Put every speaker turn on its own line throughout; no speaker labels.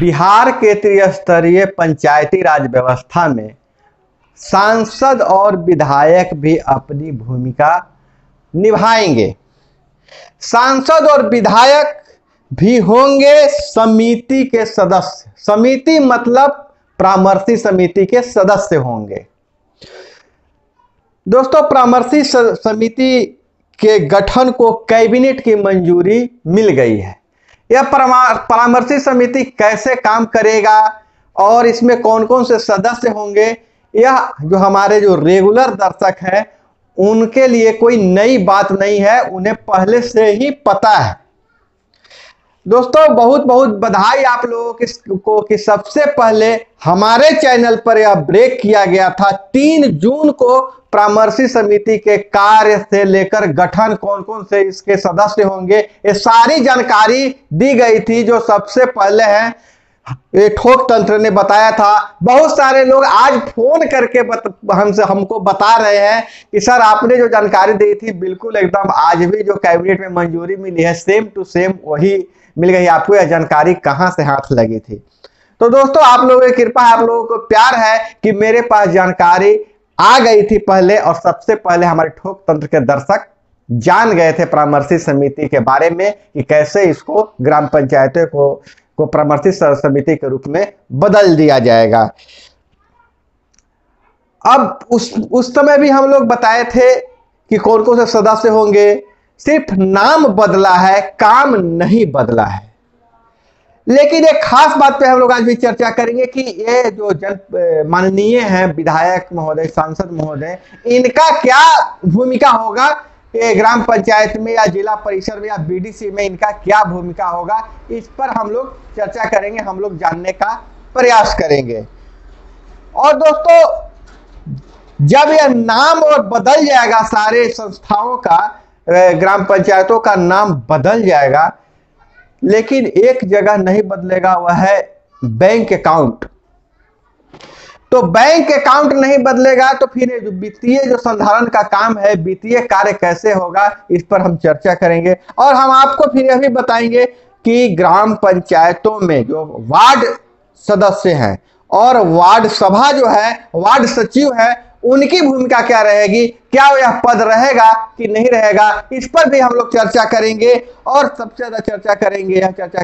बिहार के त्रिस्तरीय पंचायती राज व्यवस्था में सांसद और विधायक भी अपनी भूमिका निभाएंगे। सांसद और विधायक भी होंगे समिति के सदस्य। समिति मतलब परामर्शी समिति के सदस्य होंगे। दोस्तों, परामर्शी समिति के गठन को कैबिनेट की मंजूरी मिल गई है। यह परामर्शी समिति कैसे काम करेगा और इसमें कौन कौन से सदस्य होंगे, यह जो हमारे जो रेगुलर दर्शक हैं उनके लिए कोई नई बात नहीं है, उन्हें पहले से ही पता है। दोस्तों, बहुत बहुत बधाई आप लोगों को कि सबसे पहले हमारे चैनल पर यह ब्रेक किया गया था। 3 जून को परामर्शी समिति के कार्य से लेकर गठन, कौन कौन से इसके सदस्य होंगे, ये सारी जानकारी दी गई थी जो सबसे पहले है ये ठोक तंत्र ने बताया था। बहुत सारे लोग आज फोन करके हमको बता रहे हैं कि सर आपने जो जानकारी दी थी बिल्कुल एकदम आज भी जो कैबिनेट में मंजूरी मिली है सेम टू सेम वही मिल गई। आपको यह जानकारी कहां से हाथ लगी थी? तो दोस्तों, आप लोगों की कृपा, आप लोगों को प्यार है कि मेरे पास जानकारी आ गई थी पहले, और सबसे पहले हमारे ठोक तंत्र के दर्शक जान गए थे परामर्शी समिति के बारे में कि कैसे इसको ग्राम पंचायतों को परामर्शी समिति के रूप में बदल दिया जाएगा। अब उस समय भी हम लोग बताए थे कि कौन कौन से सदस्य होंगे। सिर्फ नाम बदला है, काम नहीं बदला है। लेकिन एक खास बात पे हम लोग आज भी चर्चा करेंगे कि ये जो माननीय हैं विधायक महोदय, सांसद महोदय, इनका क्या भूमिका होगा ये ग्राम पंचायत में या जिला परिषद में या बीडीसी में, इनका क्या भूमिका होगा, इस पर हम लोग चर्चा करेंगे, हम लोग जानने का प्रयास करेंगे। और दोस्तों, जब यह नाम और बदल जाएगा, सारे संस्थाओं का, ग्राम पंचायतों का नाम बदल जाएगा, लेकिन एक जगह नहीं बदलेगा, वह है बैंक अकाउंट। तो बैंक अकाउंट नहीं बदलेगा तो फिर जो वित्तीय जो संधारण का काम है, वित्तीय कार्य कैसे होगा, इस पर हम चर्चा करेंगे। और हम आपको फिर यह भी बताएंगे कि ग्राम पंचायतों में जो वार्ड सदस्य हैं और वार्ड सभा जो है, वार्ड सचिव है, उनकी भूमिका क्या रहेगी, क्या यह पद रहेगा कि नहीं रहेगा, इस पर भी हम लोग चर्चा करेंगे। और सबसे ज्यादा चर्चा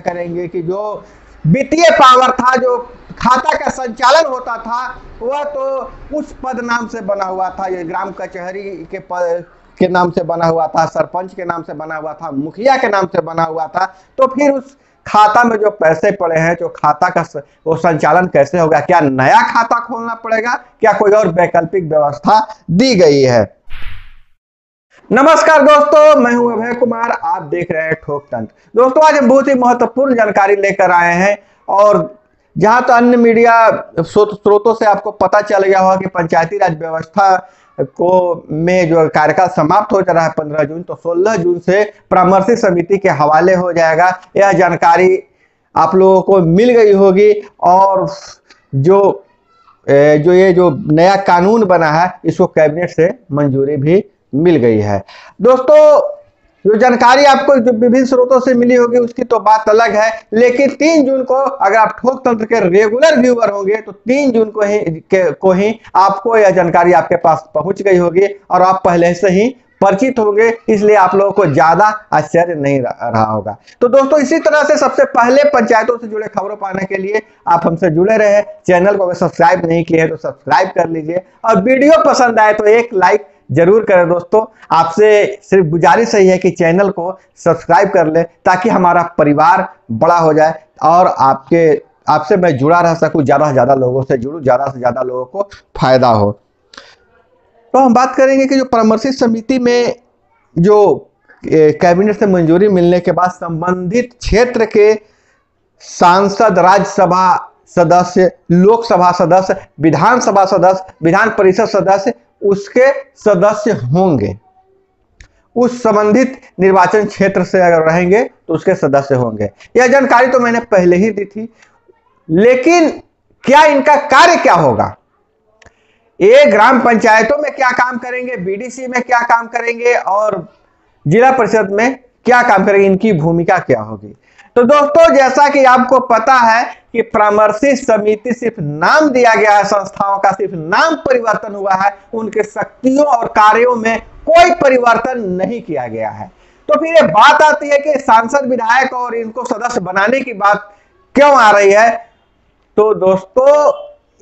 करेंगे कि जो वित्तीय पावर था, जो खाता का संचालन होता था, वह तो उस पद नाम से बना हुआ था, ये ग्राम कचहरी के पद के नाम से बना हुआ था, सरपंच के नाम से बना हुआ था, मुखिया के नाम से बना हुआ था। तो फिर उस खाता में जो पैसे पड़े हैं, जो खाता का वो संचालन कैसे होगा? क्या नया खाता खोलना पड़ेगा, क्या कोई और वैकल्पिक व्यवस्था दी गई है? नमस्कार दोस्तों, मैं हूं अभय कुमार, आप देख रहे हैं ठोक तंत्र। दोस्तों, आज हम बहुत ही महत्वपूर्ण जानकारी लेकर आए हैं। और जहां तो अन्य मीडिया स्रोतों से आपको पता चल गया होगा कि पंचायती राज व्यवस्था को में जो कार्यकाल समाप्त हो जा रहा है 15 जून, तो 16 जून से परामर्शी समिति के हवाले हो जाएगा। यह जानकारी आप लोगों को मिल गई होगी। और जो ये जो नया कानून बना है, इसको कैबिनेट से मंजूरी भी मिल गई है। दोस्तों, जो जानकारी आपको जो विभिन्न स्रोतों से मिली होगी उसकी तो बात अलग है, लेकिन 3 जून को अगर आप ठोक तंत्र के रेगुलर व्यूअर होंगे तो 3 जून को ही आपको यह जानकारी आपके पास पहुंच गई होगी और आप पहले से ही परिचित होंगे, इसलिए आप लोगों को ज्यादा आश्चर्य नहीं रहा होगा। तो दोस्तों, इसी तरह से सबसे पहले पंचायतों से जुड़े खबरों पाने के लिए आप हमसे जुड़े रहे। चैनल को अगर सब्सक्राइब नहीं किए तो सब्सक्राइब कर लीजिए, और वीडियो पसंद आए तो एक लाइक जरूर करें। दोस्तों, आपसे सिर्फ गुजारिश ही है कि चैनल को सब्सक्राइब कर ले ताकि हमारा परिवार बड़ा हो जाए और आपसे मैं जुड़ा रह सकूं, ज्यादा से ज्यादा लोगों से जुड़ूं, ज्यादा से ज्यादा लोगों को फायदा हो। तो हम बात करेंगे कि जो परामर्शी समिति में जो कैबिनेट से मंजूरी मिलने के बाद संबंधित क्षेत्र के सांसद, राज्यसभा सदस्य, लोकसभा सदस्य, विधानसभा सदस्य, विधान परिषद सदस्य, उसके सदस्य होंगे। उस संबंधित निर्वाचन क्षेत्र से अगर रहेंगे तो उसके सदस्य होंगे। यह जानकारी तो मैंने पहले ही दी थी, लेकिन क्या इनका कार्य क्या होगा? ये ग्राम पंचायतों में क्या काम करेंगे, बीडीसी में क्या काम करेंगे और जिला परिषद में क्या काम करेगी, इनकी भूमिका क्या होगी। तो दोस्तों जैसा कि आपको पता है कि परामर्शी समिति सिर्फ नाम दिया गया है, संस्थाओं का सिर्फ नाम परिवर्तन हुआ है, उनके शक्तियों और कार्यों में कोई परिवर्तन नहीं किया गया है। तो फिर ये बात आती है कि सांसद विधायक और इनको सदस्य बनाने की बात क्यों आ रही है। तो दोस्तों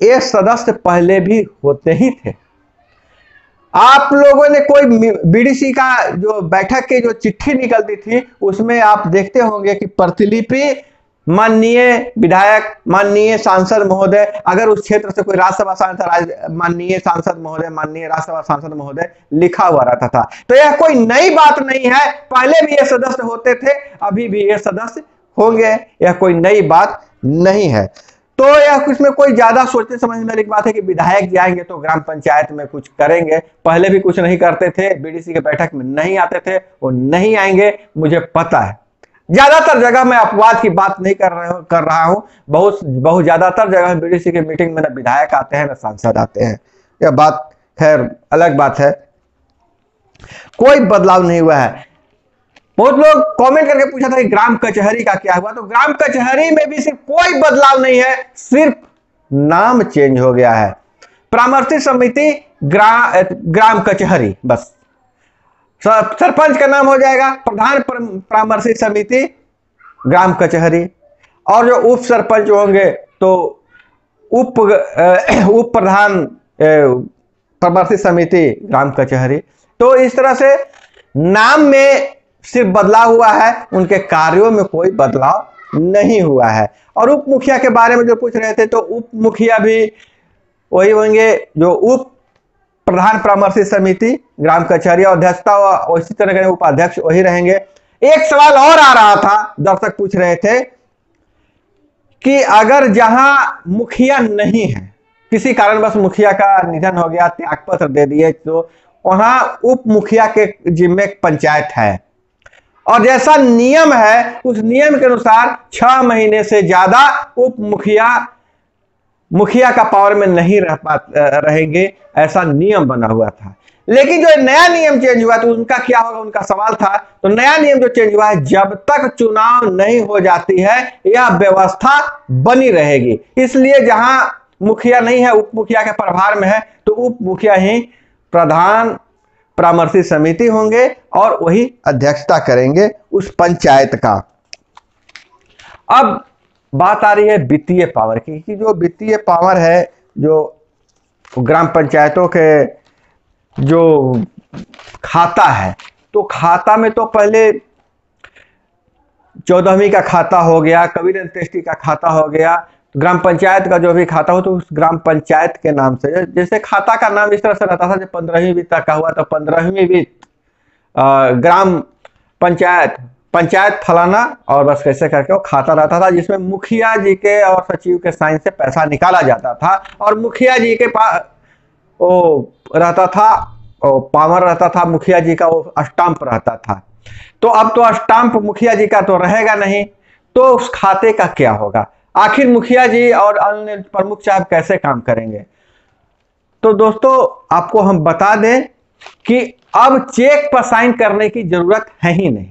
ये सदस्य पहले भी होते ही थे। आप लोगों ने कोई बीडीसी का जो बैठक की जो चिट्ठी निकलती थी उसमें आप देखते होंगे कि प्रतिलिपि माननीय विधायक, माननीय सांसद महोदय, अगर उस क्षेत्र से कोई राज्यसभा सांसद, माननीय सांसद महोदय, माननीय राज्यसभा सांसद महोदय लिखा हुआ रहता था। तो यह कोई नई बात नहीं है, पहले भी ये सदस्य होते थे, अभी भी ये सदस्य होंगे, यह कोई नई बात नहीं है। तो यह इसमें कोई ज्यादा सोचने समझने वाली बात है कि विधायक जाएंगे तो ग्राम पंचायत में कुछ करेंगे, पहले भी कुछ नहीं करते थे, बीडीसी के बैठक में नहीं आते थे, वो नहीं आएंगे, मुझे पता है। ज्यादातर जगह मैं अपवाद की बात नहीं कर रहा हूं, बहुत ज्यादातर जगह बीडीसी की मीटिंग में ना विधायक आते हैं ना सांसद आते हैं, यह बात खैर अलग बात है। कोई बदलाव नहीं हुआ है। बहुत लोग कमेंट करके पूछा था कि ग्राम कचहरी का क्या हुआ, तो ग्राम कचहरी में भी सिर्फ कोई बदलाव नहीं है, सिर्फ नाम चेंज हो गया है। परामर्शी समिति ग्राम कचहरी, बस सरपंच का नाम हो जाएगा प्रधान परामर्शी समिति ग्राम कचहरी, और जो उप सरपंच होंगे तो उप प्रधान परामर्शी समिति ग्राम कचहरी। तो इस तरह से नाम में सिर्फ बदलाव हुआ है, उनके कार्यों में कोई बदलाव नहीं हुआ है। और उप मुखिया के बारे में जो पूछ रहे थे, तो उप मुखिया भी वही होंगे जो उप प्रधान परामर्शी समिति ग्राम कचहरी, और अध्यक्षता उसी तरह के उपाध्यक्ष वही रहेंगे। एक सवाल और आ रहा था, दर्शक पूछ रहे थे कि अगर जहां मुखिया नहीं है, किसी कारणवश मुखिया का निधन हो गया, त्यागपत्र दे दिए, तो वहां उप मुखिया के जिम्मे पंचायत है, और जैसा नियम है उस नियम के अनुसार 6 महीने से ज्यादा उप मुखिया का पावर में नहीं रहेंगे, ऐसा नियम बना हुआ था। लेकिन जो नया नियम चेंज हुआ तो उनका क्या होगा, उनका सवाल था। तो नया नियम जो चेंज हुआ है, जब तक चुनाव नहीं हो जाती है यह व्यवस्था बनी रहेगी। इसलिए जहां मुखिया नहीं है, उप मुखिया के प्रभार में है, तो उप मुखिया ही प्रधान परामर्शी समिति होंगे और वही अध्यक्षता करेंगे उस पंचायत का। अब बात आ रही है वित्तीय पावर की, कि जो वित्तीय पावर है, जो ग्राम पंचायतों के जो खाता है, तो खाता में तो पहले 14वीं का खाता हो गया, कबीर अंत्येष्टि का खाता हो गया, ग्राम पंचायत का जो भी खाता हो तो उस ग्राम पंचायत के नाम से, जैसे खाता का नाम इस तरह से रहता था, जब 15वीं वित्त का हुआ तो 15वीं वित्त ग्राम पंचायत फलाना, और बस कैसे करके वो खाता रहता था, जिसमें मुखिया जी के और सचिव के साइन से पैसा निकाला जाता था, और मुखिया जी के पास वो रहता था, पावर रहता था मुखिया जी का, वो स्टाम्प रहता था। तो अब तो स्टाम्प मुखिया जी का तो रहेगा नहीं, तो उस खाते का क्या होगा, आखिर मुखिया जी और अन्य प्रमुख साहब कैसे काम करेंगे। तो दोस्तों आपको हम बता दें कि अब चेक पर साइन करने की जरूरत है ही नहीं,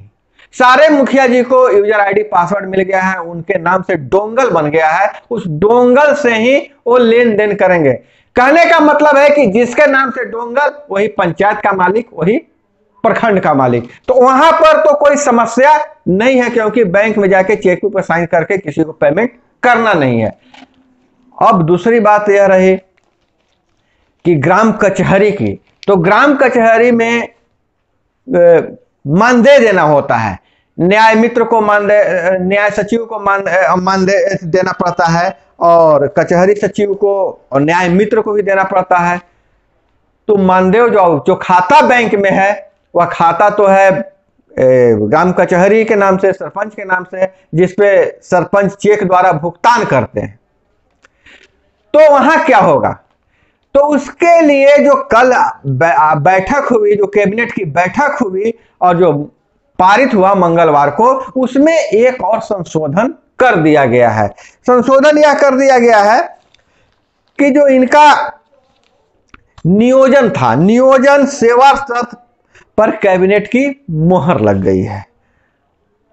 सारे मुखिया जी को यूजर आईडी पासवर्ड मिल गया है, उनके नाम से डोंगल बन गया है, उस डोंगल से ही वो लेन देन करेंगे। कहने का मतलब है कि जिसके नाम से डोंगल वही पंचायत का मालिक, वही प्रखंड का मालिक। तो वहां पर तो कोई समस्या नहीं है, क्योंकि बैंक में जाके चेक पर साइन करके किसी को पेमेंट करना नहीं है। अब दूसरी बात यह रही कि ग्राम कचहरी की, तो ग्राम कचहरी में मानदेय देना होता है, न्याय मित्र को मानदेय, न्याय सचिव को मानदेय देना पड़ता है, और कचहरी सचिव को और न्याय मित्र को भी देना पड़ता है। तो मानदेय जो खाता बैंक में है, वह खाता तो है ग्राम कचहरी के नाम से, सरपंच के नाम से, जिसपे सरपंच चेक द्वारा भुगतान करते हैं। तो वहां क्या होगा, तो उसके लिए जो कल बैठक हुई, जो कैबिनेट की बैठक हुई और जो पारित हुआ मंगलवार को, उसमें एक और संशोधन कर दिया गया है। संशोधन यह कर दिया गया है कि जो इनका नियोजन था, नियोजन सेवा शर्त पर कैबिनेट की मोहर लग गई है।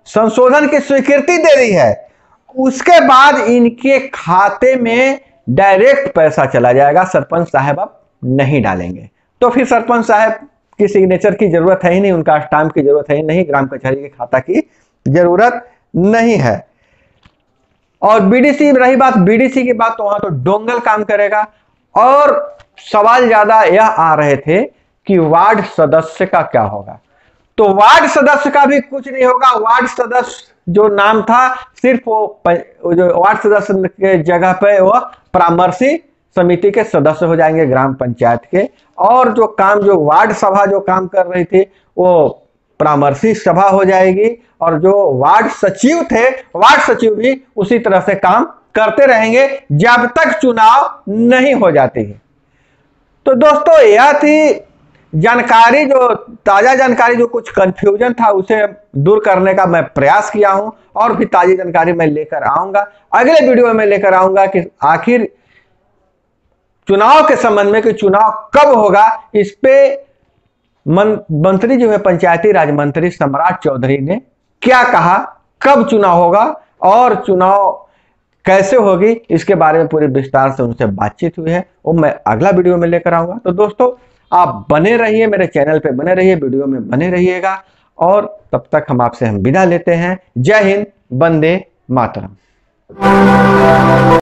संशोधन की स्वीकृति दे दी है, उसके बाद इनके खाते में डायरेक्ट पैसा चला जाएगा। सरपंच साहब अब नहीं डालेंगे, तो फिर सरपंच साहब की सिग्नेचर की जरूरत है ही नहीं, उनका स्टाम्प की जरूरत है ही नहीं, ग्राम कचहरी के खाता की जरूरत नहीं है। और बीडीसी, रही बात बीडीसी की बात, तो वहां तो डोंगल काम करेगा। और सवाल ज्यादा यह आ रहे थे कि वार्ड सदस्य का क्या होगा, तो वार्ड सदस्य का भी कुछ नहीं होगा। वार्ड सदस्य जो नाम था, सिर्फ वो जो वार्ड सदस्य के जगह पे वो परामर्शी समिति के सदस्य हो जाएंगे ग्राम पंचायत के। और जो काम, जो वार्ड सभा जो काम कर रही थी, वो परामर्शी सभा हो जाएगी। और जो वार्ड सचिव थे, वार्ड सचिव भी उसी तरह से काम करते रहेंगे जब तक चुनाव नहीं हो जाती है। तो दोस्तों, यह थी जानकारी, जो ताजा जानकारी, जो कुछ कंफ्यूजन था उसे दूर करने का मैं प्रयास किया हूं। और भी ताजी जानकारी मैं लेकर आऊंगा, अगले वीडियो में लेकर आऊंगा कि आखिर चुनाव के संबंध में, कि चुनाव कब होगा, इस पे मंत्री जो है पंचायती राज मंत्री सम्राट चौधरी ने क्या कहा, कब चुनाव होगा और चुनाव कैसे होगी, इसके बारे में पूरी विस्तार से उनसे बातचीत हुई है, वो मैं अगला वीडियो में लेकर आऊंगा। तो दोस्तों, आप बने रहिए, मेरे चैनल पे बने रहिए, वीडियो में बने रहिएगा। और तब तक हम आपसे विदा लेते हैं। जय हिंद, वंदे मातरम।